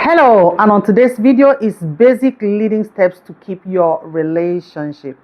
Hello, and on today's video is basic leading steps to keep your relationship.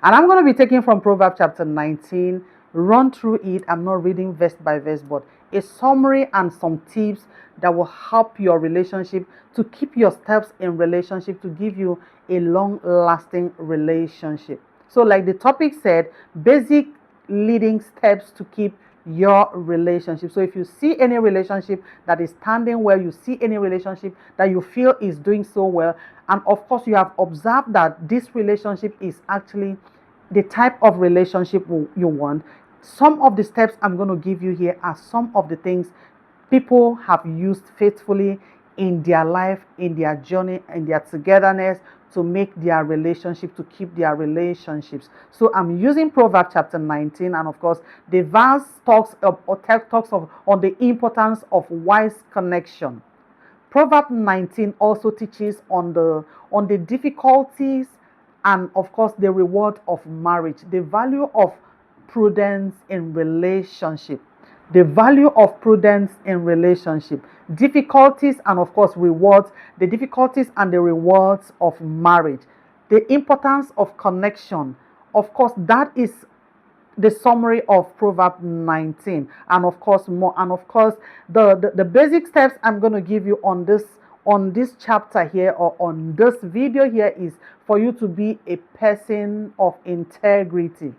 And I'm going to be taking from Proverbs chapter 19, run through it. I'm not reading verse by verse, but a summary and some tips that will help your relationship, to keep your steps in relationship, to give you a long-lasting relationship. So like the topic said, basic leading steps to keep your relationship. So if you see any relationship that is standing well, you see any relationship that you feel is doing so well, and of course you have observed that this relationship is actually the type of relationship you want, some of the steps I'm going to give you here are some of the things people have used faithfully in their life, in their journey, in their togetherness, to make their relationship, to keep their relationships. So I'm using Proverbs chapter 19, and of course the verse talks on the importance of wise connection. Proverbs 19 also teaches on the difficulties and of course the reward of marriage, the value of prudence in relationship, the value of prudence in relationship, difficulties and of course rewards, the difficulties and the rewards of marriage, the importance of connection. Of course, that is the summary of Proverbs 19, and of course more, and of course the basic steps I'm going to give you on this chapter here, or on this video here, is for you to be a person of integrity.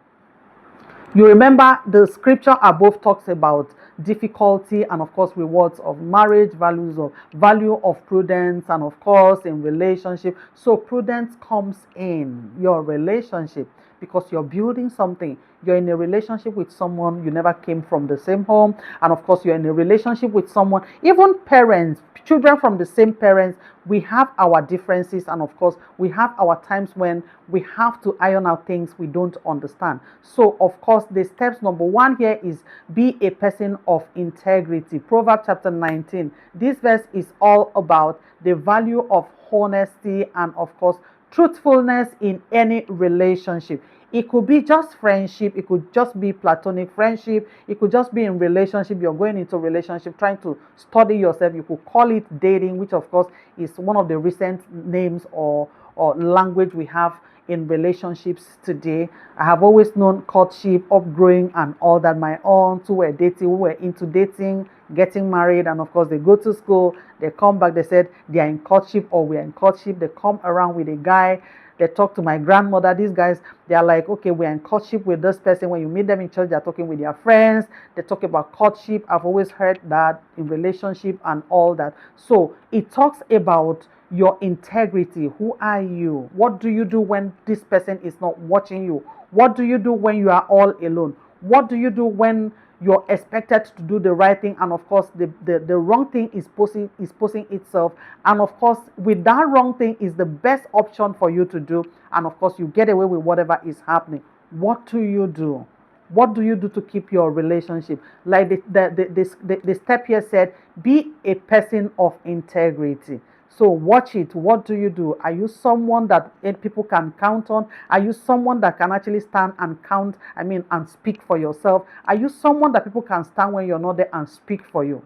You remember the scripture above talks about difficulty and of course rewards of marriage, value of prudence, and of course in relationship. So prudence comes in your relationship because you're building something. You're in a relationship with someone, you never came from the same home, and of course you're in a relationship with someone, even parents, children from the same parents. We have our differences, and of course we have our times when we have to iron out things we don't understand. So of course the steps number one here is be a person of integrity. Proverbs chapter 19, this verse is all about the value of honesty and of course truthfulness in any relationship. It could be just friendship, it could just be platonic friendship, it could just be in relationship, you're going into relationship trying to study yourself. You could call it dating, which of course is one of the recent names or language we have in relationships today. I have always known courtship, upgrowing, and all that. My aunts who were dating, who were into dating, getting married, and of course they go to school, they come back, they said they are in courtship or we are in courtship. They come around with a guy. They talk to my grandmother. These guys, they are like, okay, we're in courtship with this person. When you meet them in church, they're talking with their friends. They talk about courtship. I've always heard that in relationship and all that. So it talks about your integrity. Who are you? What do you do when this person is not watching you? What do you do when you are all alone? What do you do when you're expected to do the right thing, and of course the wrong thing is posing itself, and of course with that wrong thing is the best option for you to do, and of course you get away with whatever is happening? What do you do? What do you do to keep your relationship? Like the step here said, be a person of integrity. So watch it. What do you do? Are you someone that people can count on? Are you someone that can actually stand and count, and speak for yourself? Are you someone that people can stand when you're not there and speak for you?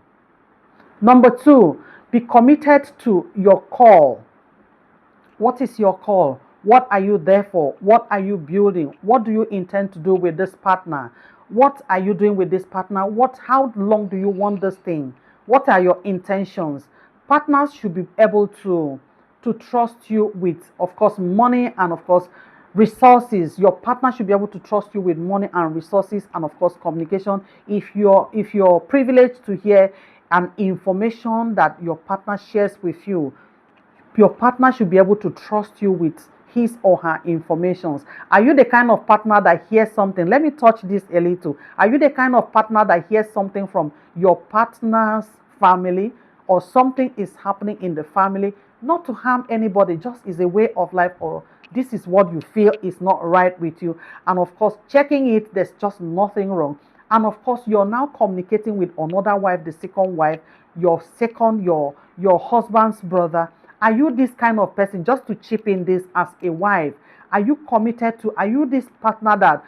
Number two, be committed to your call. What is your call? What are you there for? What are you building? What do you intend to do with this partner? What are you doing with this partner? How long do you want this thing? What are your intentions? Partners should be able to trust you with, of course, money and of course resources. Your partner should be able to trust you with money and resources, and of course communication. If you're privileged to hear an information that your partner shares with you, your partner should be able to trust you with his or her informations. Are you the kind of partner that hears something? Let me touch this a little. Are you the kind of partner that hears something from your partner's family, or something is happening in the family, not to harm anybody, just is a way of life, or this is what you feel is not right with you, and of course checking it, there's just nothing wrong, and of course you're now communicating with another wife, the second wife, your husband's brother? Are you this kind of person? Just to chip in this, as a wife, are you committed to, are you this partner that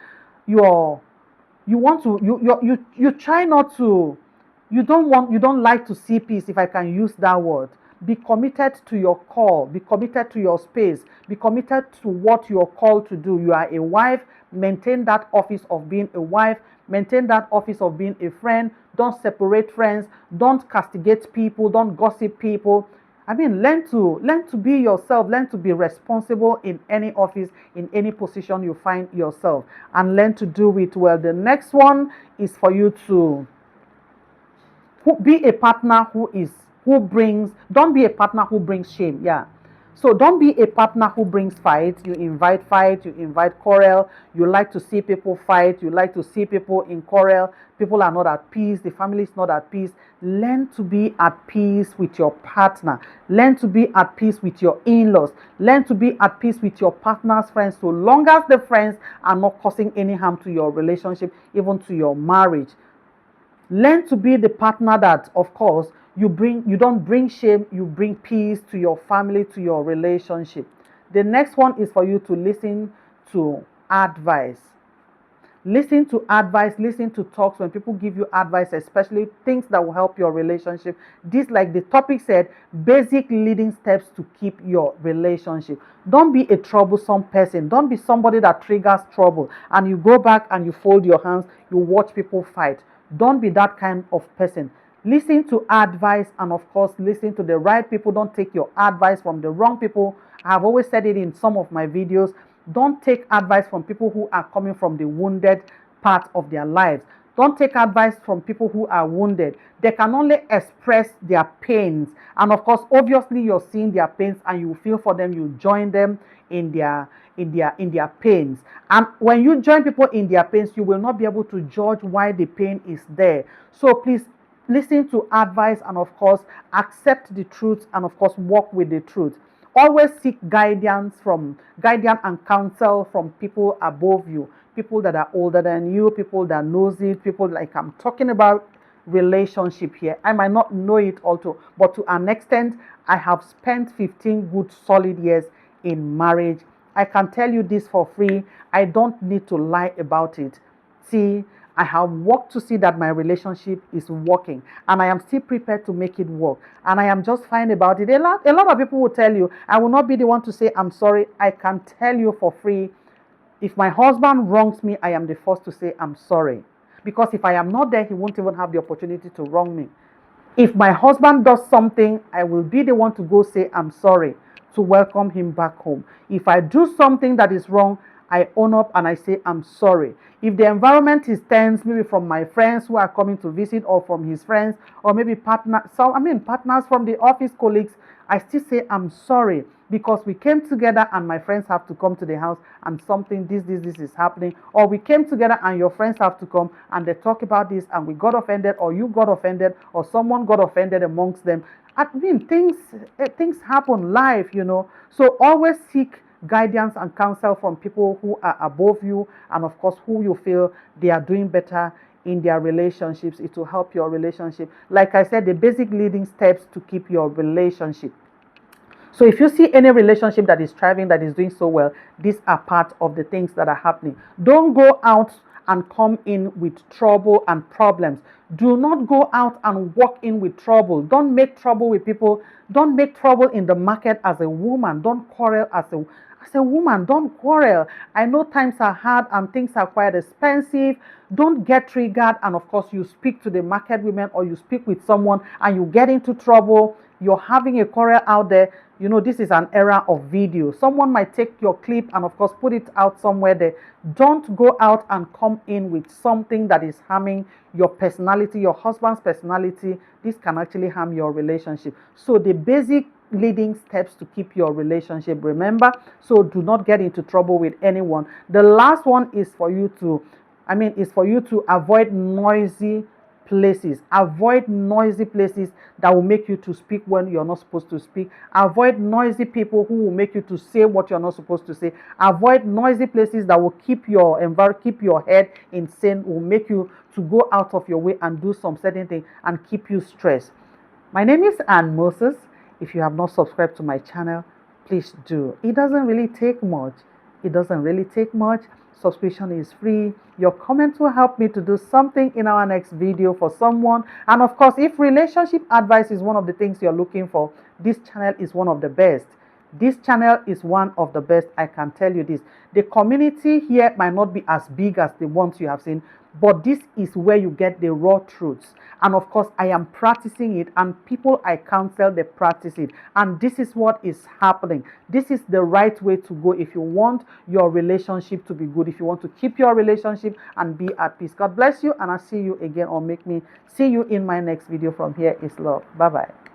you try not to, you don't like to see peace, if I can use that word, Be committed to your call. Be committed to your space. Be committed to what you're called to do. You are a wife. Maintain that office of being a wife. Maintain that office of being a friend. Don't separate friends. Don't castigate people. Don't gossip people. I mean, learn to be yourself. Learn to be responsible in any office, in any position you find yourself, and learn to do it well. The next one is for you to be a partner who brings. Don't be a partner who brings shame. Yeah. So don't be a partner who brings fight. You invite fight, you invite quarrel. You like to see people fight, you like to see people in quarrel. People are not at peace, the family is not at peace. Learn to be at peace with your partner. Learn to be at peace with your in-laws. Learn to be at peace with your partner's friends, so long as the friends are not causing any harm to your relationship, even to your marriage. Learn to be the partner that, of course, you don't bring shame, you bring peace to your family, to your relationship. The next one is for you to listen to advice. Listen to advice, listen to talks when people give you advice, especially things that will help your relationship. This, like the topic said, basic leading steps to keep your relationship. Don't be a troublesome person. Don't be somebody that triggers trouble and you go back and you fold your hands, you watch people fight. Don't be that kind of person. Listen to advice and, of course, listen to the right people. Don't take your advice from the wrong people. I've always said it in some of my videos. Don't take advice from people who are coming from the wounded part of their lives. Don't take advice from people who are wounded. They can only express their pains. And of course, obviously, you're seeing their pains and you feel for them. You join them in their pains. And when you join people in their pains, you will not be able to judge why the pain is there. So please listen to advice and, of course, accept the truth and, of course, walk with the truth. Always seek guidance and counsel from people above you, people that are older than you, people that knows it, people like I'm talking about relationship here. I might not know it also, but to an extent, I have spent 15 good solid years in marriage. I can tell you this for free. I don't need to lie about it. See, I have worked to see that my relationship is working, and I am still prepared to make it work, and I am just fine about it. A lot of people will tell you, I will not be the one to say I'm sorry. I can tell you for free, if my husband wrongs me, I am the first to say I'm sorry, because if I am not there, he won't even have the opportunity to wrong me. If my husband does something, I will be the one to go say I'm sorry, to welcome him back home. If I do something that is wrong, I own up and I say I'm sorry. If the environment is tense, maybe from my friends who are coming to visit, or from his friends, or maybe partners from the office, colleagues, I still say I'm sorry, because we came together and my friends have to come to the house and something this is happening, or we came together and your friends have to come and they talk about this and we got offended, or you got offended, or someone got offended amongst them. I mean, things happen live. So always seek guidance and counsel from people who are above you, and of course who you feel they are doing better in their relationships. It will help your relationship. Like I said, the basic leading steps to keep your relationship. So if you see any relationship that is thriving, that is doing so well, these are part of the things that are happening. Don't go out and come in with trouble and problems. Do not go out and walk in with trouble. Don't make trouble with people. Don't make trouble in the market as a woman. Don't quarrel as a woman. Don't quarrel. I know times are hard and things are quite expensive. Don't get triggered, and of course you speak to the market women, or you speak with someone and you get into trouble. You're having a quarrel out there. This is an era of video. Someone might take your clip and, of course, put it out somewhere there. Don't go out and come in with something that is harming your personality, your husband's personality. This can actually harm your relationship. So the basic leading steps to keep your relationship, remember, so do not get into trouble with anyone. The last one is for you to avoid noisy places. Avoid noisy places that will make you to speak when you're not supposed to speak. Avoid noisy people who will make you to say what you're not supposed to say. Avoid noisy places that will keep your head insane, will make you to go out of your way and do some certain thing and keep you stressed. My name is Ann Moses. If you have not subscribed to my channel, please do. It doesn't really take much. Subscription is free. Your comment will help me to do something in our next video for someone. And of course, if relationship advice is one of the things you're looking for, this channel is one of the best. This channel is one of the best, I can tell you this. The community here might not be as big as the ones you have seen, but this is where you get the raw truths. And of course, I am practicing it, and people I counsel, they practice it. And this is what is happening. This is the right way to go if you want your relationship to be good, if you want to keep your relationship and be at peace. God bless you, and I'll see you again, or make me see you in my next video. From here is love. Bye-bye.